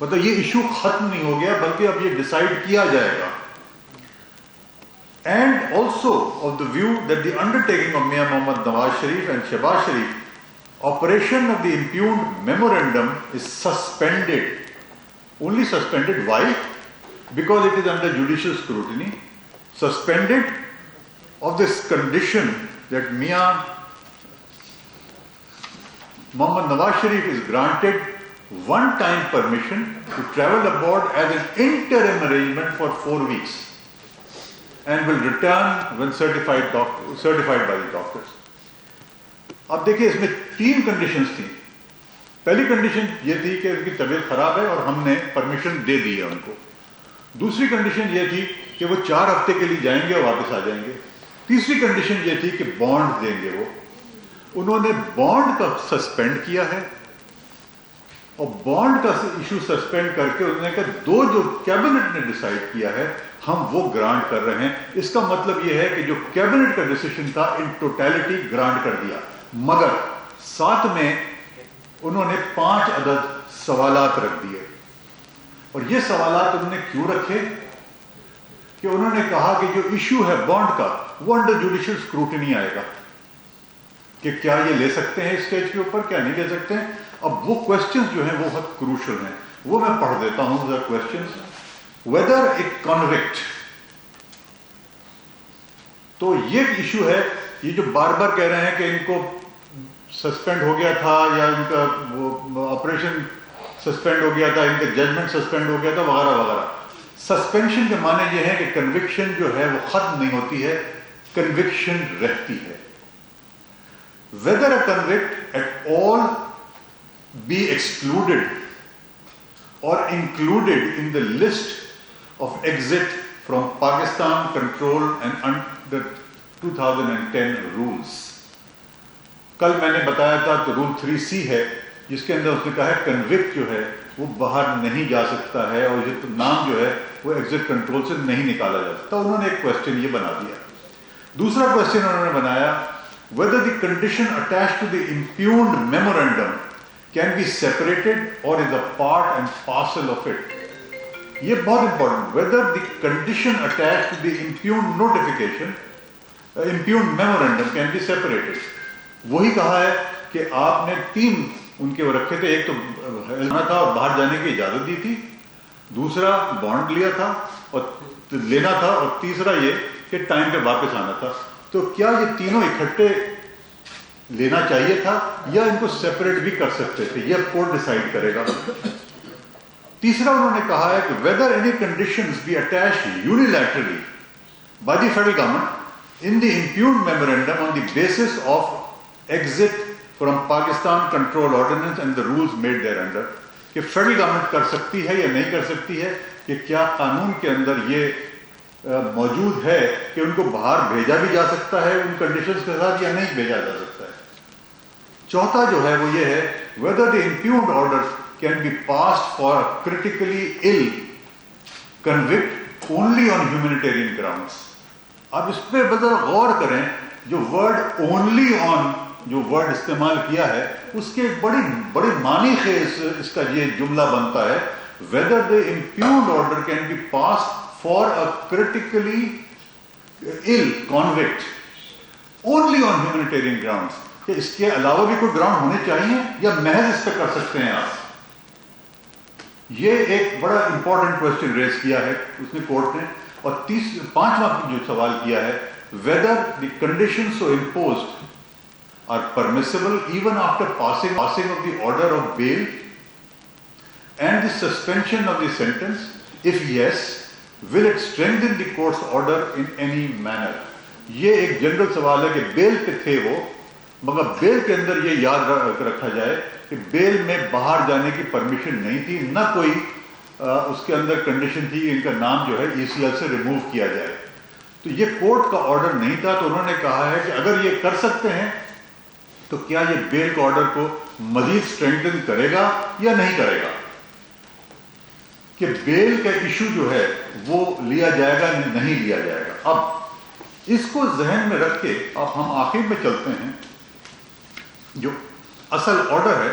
مطلب یہ ایشو ختم نہیں ہو گیا بلکہ اب یہ ڈیسائیڈ کیا جائے گا. And also of the view that the undertaking of Mian Mohammad Nawaz Sharif and Shehbaz Sharif, operation of the impugned memorandum is suspended. Only suspended. Why? Because it is under judicial scrutiny. Suspended of this condition that Mian Mohammad Nawaz Sharif is granted one-time permission to travel abroad as an interim arrangement for 4 weeks. And will return when certified by the doctors. اب دیکھیں اس میں 3 conditions تھیں. پہلی condition یہ تھی کہ ان کی طبیعت خراب ہے اور ہم نے پرمیشن دے دی ہے ان کو. دوسری کنڈیشن یہ تھی کہ وہ 4 ہفتے کے لیے جائیں گے اور واپس آ جائیں گے. تیسری کنڈیشن یہ تھی کہ بانڈ دیں گے. وہ انہوں نے بانڈ کا سسپینڈ کیا ہے اور بانڈ کا ایشو سسپینڈ کر کے انہوں نے کہا 2 جو کیبنٹ نے ڈیسائیڈ کیا ہے ہم وہ گرانٹ کر رہے ہیں. اس کا مطلب یہ ہے کہ جو کیبنٹ کا ڈیسیشن تھا ان ٹوٹیلٹی گرانٹ کر دیا, مگر ساتھ میں انہوں نے 5 عدد سوالات رکھ دیے. اور یہ سوالات انہوں نے کیوں رکھے کہ انہوں نے کہا کہ جو ایشو ہے بانڈ کا وہ انڈر جوڈیشل اسکروٹنی آئے گا کہ کیا یہ لے سکتے ہیں اسٹیج کے اوپر, کیا نہیں لے سکتے ہیں. اب وہ کوشچنز جو ہیں وہ بہت کروشل ہیں, وہ میں پڑھ دیتا ہوں. the questions whether a convict, تو یہ ایشو ہے, یہ جو بار بار کہہ رہے ہیں کہ ان کو سسپینڈ ہو گیا تھا یا ان کا وہ آپریشن سسپینڈ ہو گیا تھا, ان کا ججمنٹ سسپینڈ ہو گیا تھا وغیرہ وغیرہ. سسپینشن کے معنی یہ ہے کہ کنوکشن جو ہے وہ ختم نہیں ہوتی ہے, کنوکشن رہتی ہے. whether a convict at all be excluded or included in the list of exit from Pakistan control and under 2010 rules. کل میں نے بتایا تھا تو رول 3C ہے جس کے اندر اس نے کہا ہے کنوکٹ جو ہے وہ باہر نہیں جا سکتا ہے اور یہ نام جو ہے وہ ایگزٹ کنٹرول سے نہیں نکالا جا سکتا. انہوں نے ایک کوشچن یہ بنا دیا. دوسرا کوشچن انہوں نے بنایا whether the condition attached to the impugned memorandum can be separated or is a part and parcel of it. یہ بہت important, whether the condition attached to the impugned notification, impugned memorandum can be separated. وہی کہا ہے کہ آپ نے 3 ان کے وہ رکھے تھے, ایک تو لینا تھا اور باہر جانے کی اجازت دی تھی, دوسرا بانڈ لیا تھا اور لینا تھا, اور تیسرا یہ کہ ٹائم پہ واپس آنا تھا. تو کیا یہ تینوں اکٹھے لینا چاہیے تھا یا ان کو سیپریٹ بھی کر سکتے تھے, یہ کورٹ ڈیسائیڈ کرے گا. تیسرا انہوں نے کہا ہے کہ whether any conditions be attached unilaterally by the federal government in the impugned memorandum on the basis of exit from Pakistan control ordinance and the rules made thereunder, کہ فیڈرل گورنمنٹ کر سکتی ہے یا نہیں کر سکتی ہے, کہ کیا قانون کے اندر یہ موجود ہے کہ ان کو باہر بھیجا بھی جا سکتا ہے ان کنڈیشنز کے ساتھ یا نہیں بھیجا جا سکتا ہے. چوتھا جو ہے وہ یہ ہے whether the impugned orders can be passed for a critically ill convict only on humanitarian grounds. اب اس پہ بذرا غور کریں, جو ورڈ only on جو ورڈ استعمال کیا ہے اس کے بڑی معنی خیز اس کا یہ جملہ بنتا ہے whether the impugned order can be passed for a critically ill convict only on humanitarian grounds. کہ اس کے علاوہ بھی کوئی گراؤنڈ ہونے چاہیے یا محض اس پہ کر سکتے ہیں آپ. یہ ایک بڑا امپورٹنٹ کوشچن ریز کیا ہے اس نے کورٹ نے. اور پانچواں جو سوال کیا ہے whether the conditions so imposed are permissible even after passing of the order of bail and the suspension of the sentence. If yes, will it strengthen the court's order in any manner. یہ ایک general سوال ہے کہ بیل پہ تھے وہ, مگر بیل کے اندر یہ یاد رکھا جائے کہ بیل میں باہر جانے کی پرمیشن نہیں تھی, نہ کوئی اس کے اندر کنڈیشن تھی ان کا نام جو ہے ECL سے ریموو کیا جائے. تو یہ کورٹ کا آرڈر نہیں تھا. تو انہوں نے کہا ہے کہ اگر یہ کر سکتے ہیں تو کیا یہ بیل کے آرڈر کو مزید اسٹرینتھن کرے گا یا نہیں کرے گا, کہ بیل کا ایشو جو ہے وہ لیا جائے گا یا نہیں لیا جائے گا. اب اس کو ذہن میں رکھ کے اب ہم آخر میں چلتے ہیں. جو اصل آرڈر ہے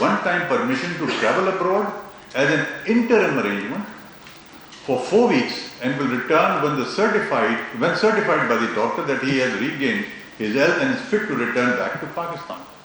one-time permission to travel abroad as an interim arrangement for 4 weeks and will return when certified by the doctor that he has regained his health and is fit to return back to Pakistan.